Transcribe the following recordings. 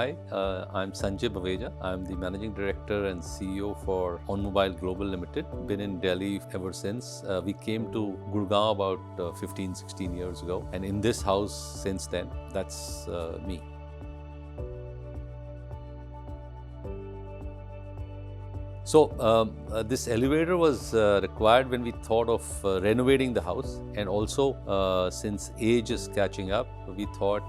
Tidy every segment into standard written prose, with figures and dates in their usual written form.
Hi, I'm Sanjay Baweja. I'm the Managing Director and CEO for Mobile Global Limited. Been in Delhi ever since. We came to Gurugram about 15, 16 years ago. And in this house since then, that's me. So this elevator was required when we thought of renovating the house, and also since age is catching up, we thought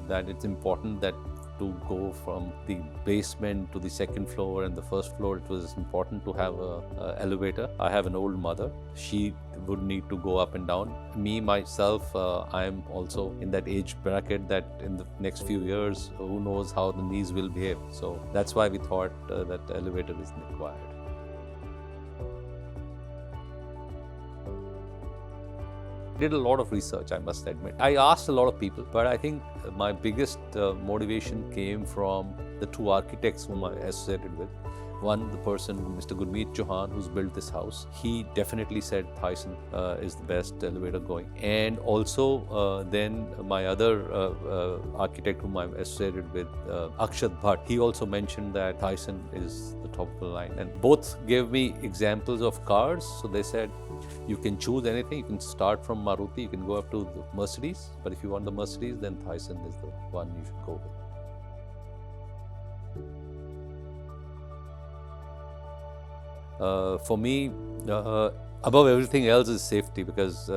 that it's important that to go from the basement to the second floor and the first floor, it was important to have a elevator. I have an old mother. She would need to go up and down. Me, myself, I am also in that age bracket that in the next few years, who knows how the knees will behave. So that's why we thought that the elevator is required. Did a lot of research, I must admit. I asked a lot of people, but I think my biggest motivation came from the two architects whom I associated with. One, the person, Mr. Gurmeet Chauhan, who's built this house. He definitely said Thyssen is the best elevator going. And also then my other architect whom I'm associated with, Akshat Bhatt, he also mentioned that Thyssen is the top of the line. And both gave me examples of cars. So they said, you can choose anything. You can start from Maruti, you can go up to the Mercedes. But if you want the Mercedes, then Thyssen is the one you should go with. For me, above everything else is safety, because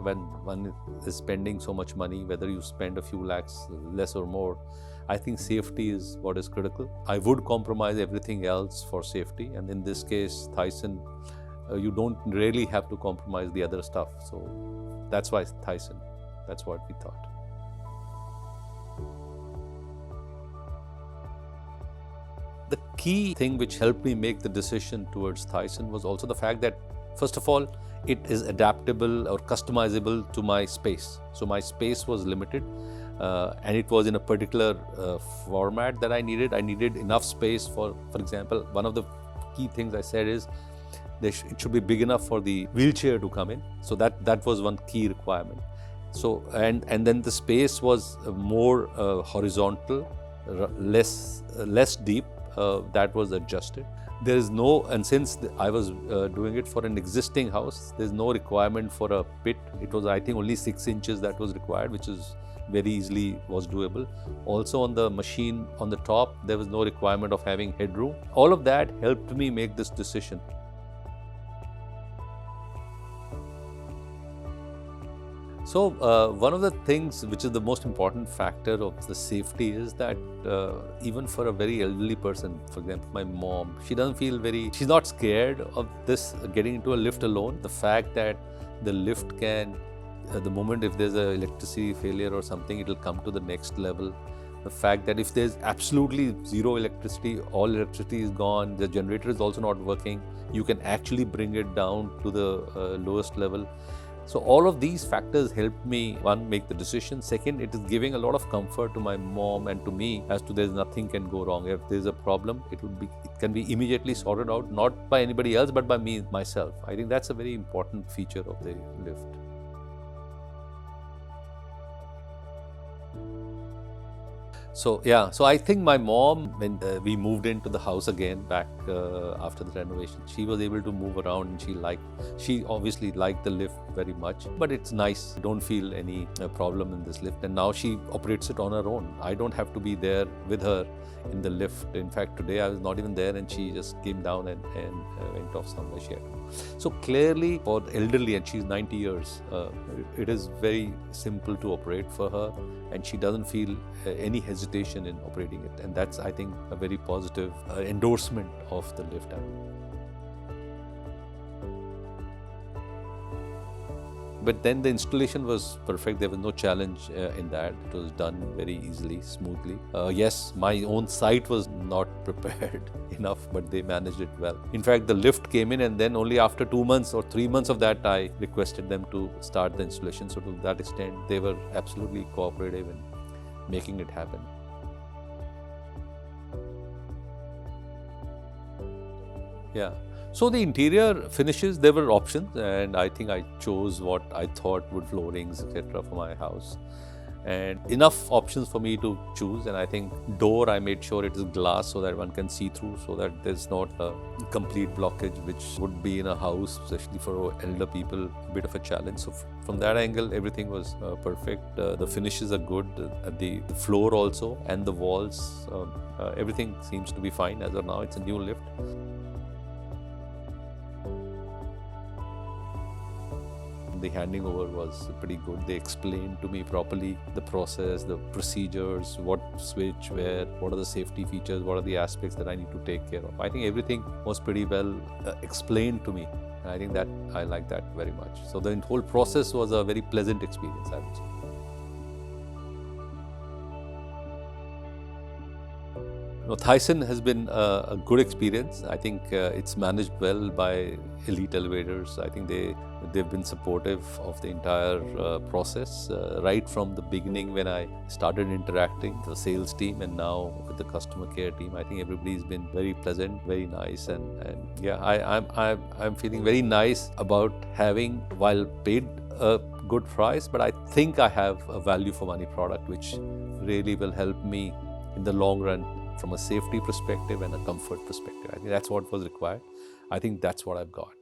when one is spending so much money, whether you spend a few lakhs less or more, I think safety is what is critical. I would compromise everything else for safety, and in this case, Thyssen, you don't really have to compromise the other stuff. So that's why Thyssen, that's what we thought. The key thing which helped me make the decision towards Thyssen was also the fact that, first of all, it is adaptable or customizable to my space. So my space was limited and it was in a particular format that I needed. I needed enough space for example, one of the key things I said is it should be big enough for the wheelchair to come in. So that was one key requirement. So and then the space was more horizontal, less deep. That was adjusted. There is no, and since I was doing it for an existing house, there's no requirement for a pit. It was, I think, only 6 inches that was required, which is very easily was doable. Also on the machine on the top, there was no requirement of having headroom. All of that helped me make this decision. So one of the things which is the most important factor of the safety is that even for a very elderly person, for example, my mom, she doesn't feel she's not scared of this getting into a lift alone. The fact that the lift can, the moment if there's an electricity failure or something, it will come to the next level. The fact that if there's absolutely zero electricity, all electricity is gone, the generator is also not working, you can actually bring it down to the lowest level. So all of these factors helped me, one, make the decision. Second, it is giving a lot of comfort to my mom and to me as to there's nothing can go wrong. If there's a problem, it can be immediately sorted out, not by anybody else, but by myself. I think that's a very important feature of the lift. So yeah, so I think my mom, when we moved into the house again back after the renovation, she was able to move around and she obviously liked the lift very much, but it's nice. Don't feel any problem in this lift, and now she operates it on her own. I don't have to be there with her in the lift. In fact, today I was not even there and she just came down and went off somewhere she had to. So clearly for the elderly, and she's 90 years, it is very simple to operate for her, and she doesn't feel any hesitation in operating it. And that's, I think, a very positive endorsement of the lift. But then the installation was perfect. There was no challenge in that. It was done very easily, smoothly. Yes, my own site was not prepared enough, but they managed it well. In fact, the lift came in, and then only after 2 months or 3 months of that, I requested them to start the installation. So to that extent, they were absolutely cooperative in making it happen. Yeah. So the interior finishes, there were options, and I think I chose what I thought would floorings, etc. for my house. and enough options for me to choose. And I think door, I made sure it is glass so that one can see through, so that there's not a complete blockage, which would be in a house, especially for elder people, a bit of a challenge. So from that angle, everything was perfect. The finishes are good, the floor also, and the walls, everything seems to be fine as of now. It's a new lift. The handing over was pretty good. They explained to me properly the process, the procedures, what switch, where, what are the safety features, what are the aspects that I need to take care of. I think everything was pretty well explained to me. And I think that I like that very much. So the whole process was a very pleasant experience, I would say. No, Thyssen has been a good experience. I think it's managed well by elite elevators. I think they've been supportive of the entire process right from the beginning when I started interacting with the sales team, and now with the customer care team. I think everybody's been very pleasant, very nice, and yeah, I'm feeling very nice about having, while paid a good price, but I think I have a value for money product which really will help me in the long run from a safety perspective and a comfort perspective. I think that's what was required. I think that's what I've got.